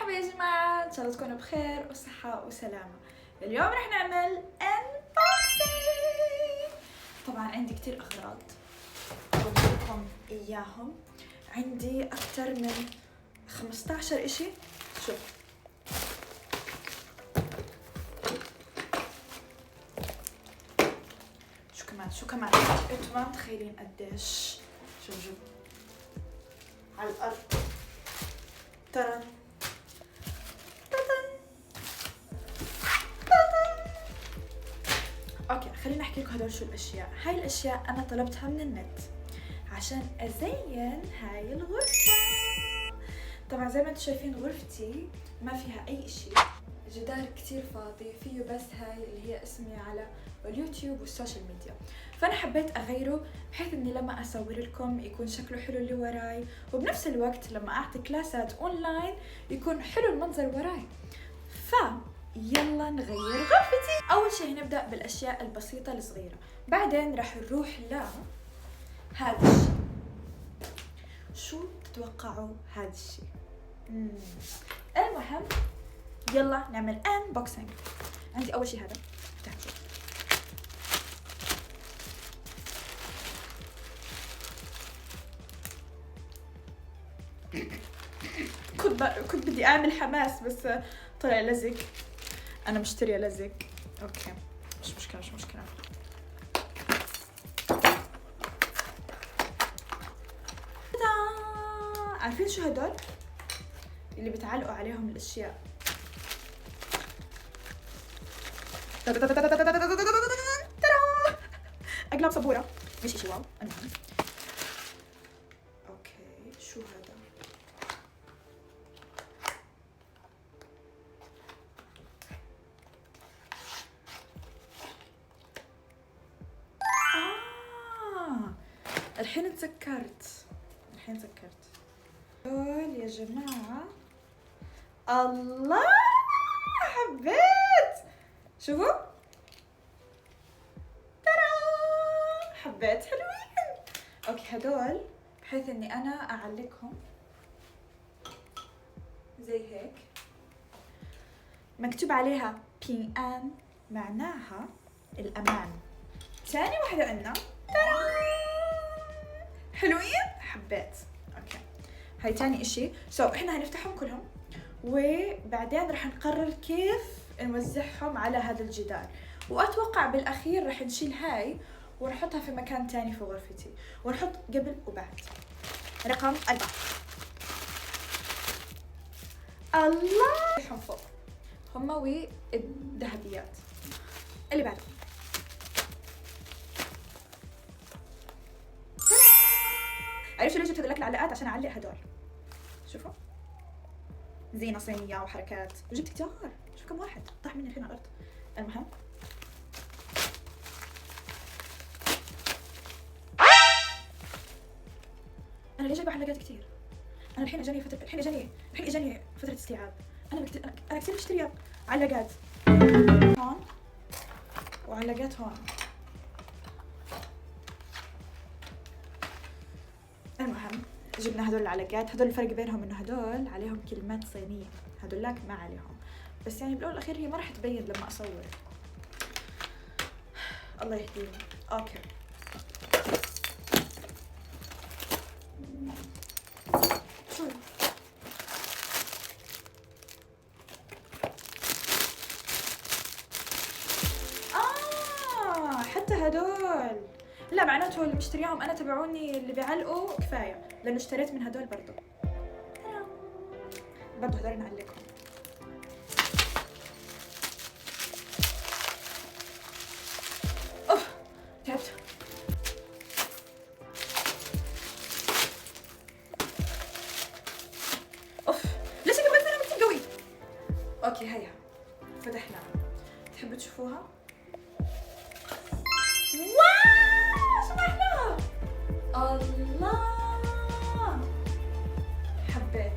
مرحبا يا جماعة، إن شاء الله تكونوا بخير وصحة وسلامة. اليوم رح نعمل unboxing. طبعا عندي كتير أغراض بوريكم إياهم. عندي أكتر من 15 إشي. شو كمان انتوا ما متخيلين قديش. شوفوا على الأرض ترى اوكي، خليني احكي لكم هدول شو الاشياء. هاي الاشياء انا طلبتها من النت عشان ازين هاي الغرفة. طبعا زي ما انتم شايفين غرفتي ما فيها اي اشي، الجدار كتير فاضي، فيه بس هاي اللي هي اسمي على اليوتيوب والسوشيال ميديا. فانا حبيت اغيره بحيث اني لما اصور لكم يكون شكله حلو اللي وراي، وبنفس الوقت لما اعطي كلاسات اونلاين يكون حلو المنظر وراي. يلا نغير غرفتي. اول شيء نبدا بالاشياء البسيطه الصغيره، بعدين راح نروح هذا الشيء. شو تتوقعوا هذا الشيء؟ المهم يلا نعمل unboxing. عندي اول شيء هذا، تعالوا نشوف. كنت بدي اعمل حماس بس طلع لزق. انا مشتريه لزق. اوكي مش مشكله. عارفين شو هدول اللي بتعلقوا عليهم الاشياء؟ اقلام صبوره، مش اشي واو. المهم اوكي، شو هذا؟ الحين تذكرت دول يا جماعة. الله حبيت، شوفوا ترى حبيت، حلوين. اوكي هدول بحيث اني انا اعلقهم زي هيك، مكتوب عليها بي ان معناها الامان. ثاني واحدة عندنا ترى حلوين، حبيت. اوكي هاي تاني اشي. احنا هنفتحهم كلهم وبعدين رح نقرر كيف نوزعهم على هذا الجدار، واتوقع بالاخير رح نشيل هاي ونحطها في مكان تاني في غرفتي، ونحط قبل وبعد. رقم 4. الله هم فوق، هم والذهبيات. اللي بعده عرفتوا ليش جبت هذول العلاقات؟ عشان اعلق هدول. شوفوا زينه صينيه وحركات، وجبت كتار. شوف كم واحد طاح مني الحين على الارض. المهم انا ليش جايبه حلقات كتير؟ انا الحين اجاني فتره استيعاب. انا كثير بشتري علاقات هون وعلاقات هون. المهم جبنا هدول العلاقات. هدول الفرق بينهم انه هدول عليهم كلمات صينية، هدولاك ما عليهم، بس يعني بالاول والاخير هي ما راح تبين لما اصور. الله يهديني. اوكي شو حتى هدول لا، معناته اللي مشتريهم انا تبعوني اللي بيعلقوا كفايه، لانه اشتريت من هدول برضو هدول نعلقهم. اوف تعبت. اوف ليش انا بقدر كثير قوي. اوكي هيا فتحنا، تحبوا تشوفوها؟ الله حبيت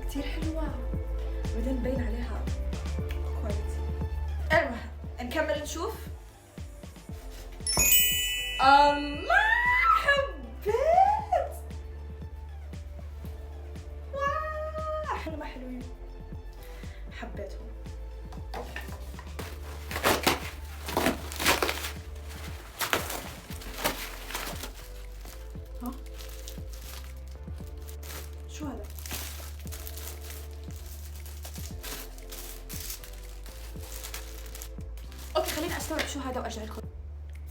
كتير حلوة، بعدين مبين عليها كواليتي. المهم نكمل نشوف. الله حبيت. ما حلوين، حبيتهم. ها شو هذا؟ اوكي خليني استوعب شو هذا وارجع لكم.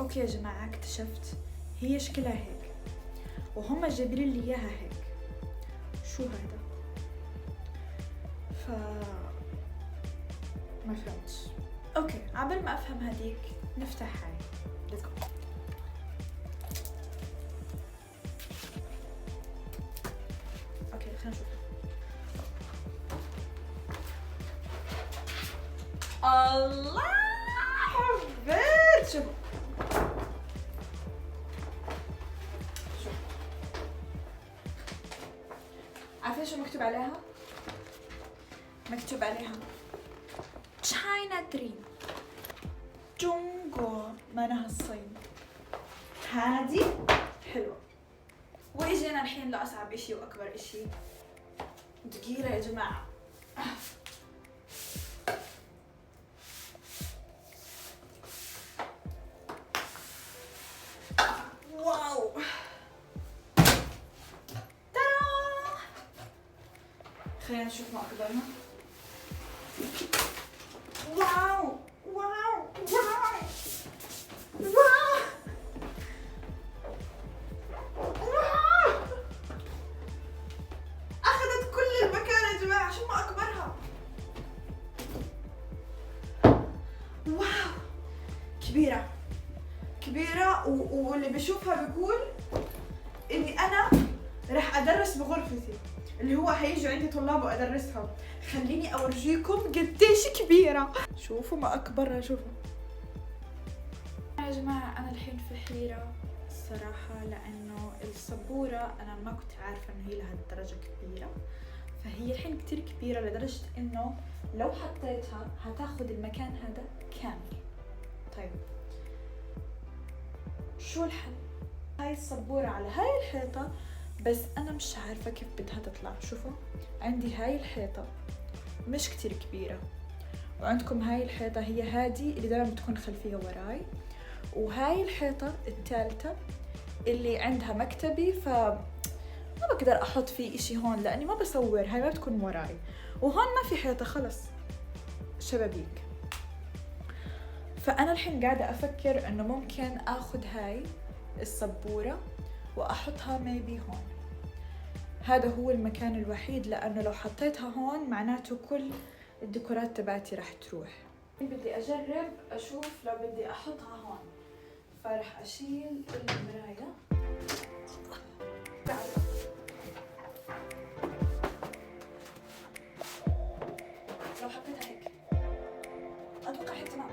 اوكي يا جماعه اكتشفت هي شكلها هيك وهم جايبين لي اياها هيك. شو هذا؟ ما فهمتش. اوكي عبال ما افهم هذيك نفتح هاي. ليتس جو. اوكي خلينا نشوف. الله حبيت. شوفوا عارفين شو مكتوب عليها؟ مكتوب عليها تشاينا دريم جونغو، معناها الصين. هادي حلوة. واجينا الحين لأصعب اشي واكبر اشي. دقيقة يا جماعة. واو ترى. خلينا نشوف ما اقدرها. واو واو واو واو واو. اخذت كل المكان يا جماعة. شو ما اكبرها. واو كبيرة كبيرة واللي بشوفها بيقول اني انا راح ادرس بغرفتي، اللي هو هيجوا عندي طلاب وادرسهم. خليني اورجيكم قديش كبيرة. شوفوا ما اكبرها. شوفوا يا جماعة انا الحين في حيرة الصراحة، لانه السبورة انا ما كنت عارفة انه هي لهالدرجة كبيرة، فهي الحين كتير كبيرة لدرجة انه لو حطيتها هتاخد المكان هذا كامل. طيب شو الحل؟ هاي السبورة على هاي الحيطة، بس أنا مش عارفة كيف بدها تطلع. شوفوا عندي هاي الحيطة مش كتير كبيرة، وعندكم هاي الحيطة هي هادي اللي دائما بتكون خلفية وراي، وهاي الحيطة الثالثة اللي عندها مكتبي، ما بقدر أحط فيه إشي هون لأني ما بصور. هاي ما بتكون وراي، وهون ما في حيطة خلص شبابيك. فأنا الحين قاعدة أفكر إنه ممكن أخذ هاي السبورة وأحطها ميبي هون. هذا هو المكان الوحيد، لأنه لو حطيتها هون معناته كل الديكورات تبعتي راح تروح. بدي أجرب أشوف لو بدي أحطها هون، فرح أشيل المراية. لو حطيتها هيك أتوقع هيك تمام.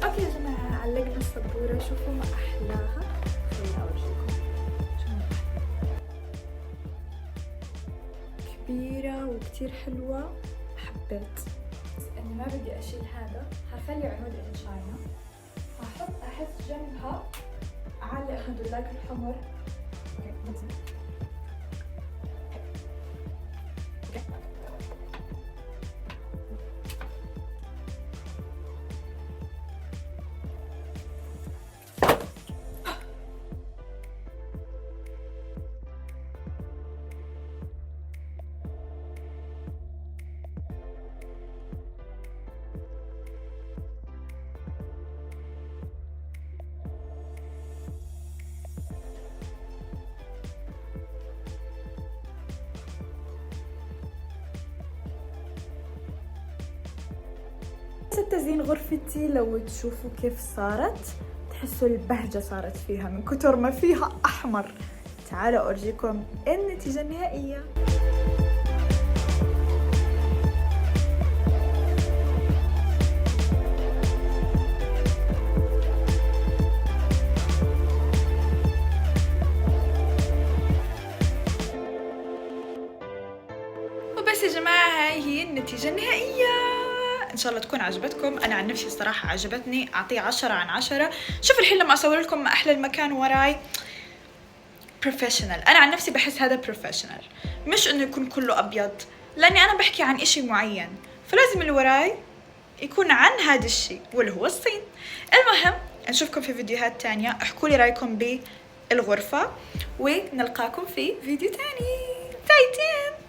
اوكي يا جماعة علقنا السبورة. شوفوا ما احلاها. خليني اورجيكم شو ما أحلاها. كبيرة وكتير حلوة. حبيت. بس اني ما بدي اشيل هذا، هخلي عمود الشاينا، هحط احس جنبها اعلق هدولاك الحمر. تزيين غرفتي لو تشوفوا كيف صارت، تحسوا البهجة صارت فيها من كتر ما فيها أحمر. تعالوا أورجيكم النتيجة النهائية. هاي هي النتيجة النهائية. ان شاء الله تكون عجبتكم. انا عن نفسي الصراحة عجبتني، اعطيه 10/10. شوف الحين لما اصور لكم ما احلى المكان وراي بروفيشنال. انا عن نفسي بحس هذا بروفيشنال، مش انه يكون كله ابيض، لاني انا بحكي عن اشي معين، فلازم اللي وراي يكون عن هذا الشيء واللي هو الصين. المهم نشوفكم في فيديوهات تانية، احكوا لي رايكم بالغرفة ونلقاكم في فيديو تاني. زيتين.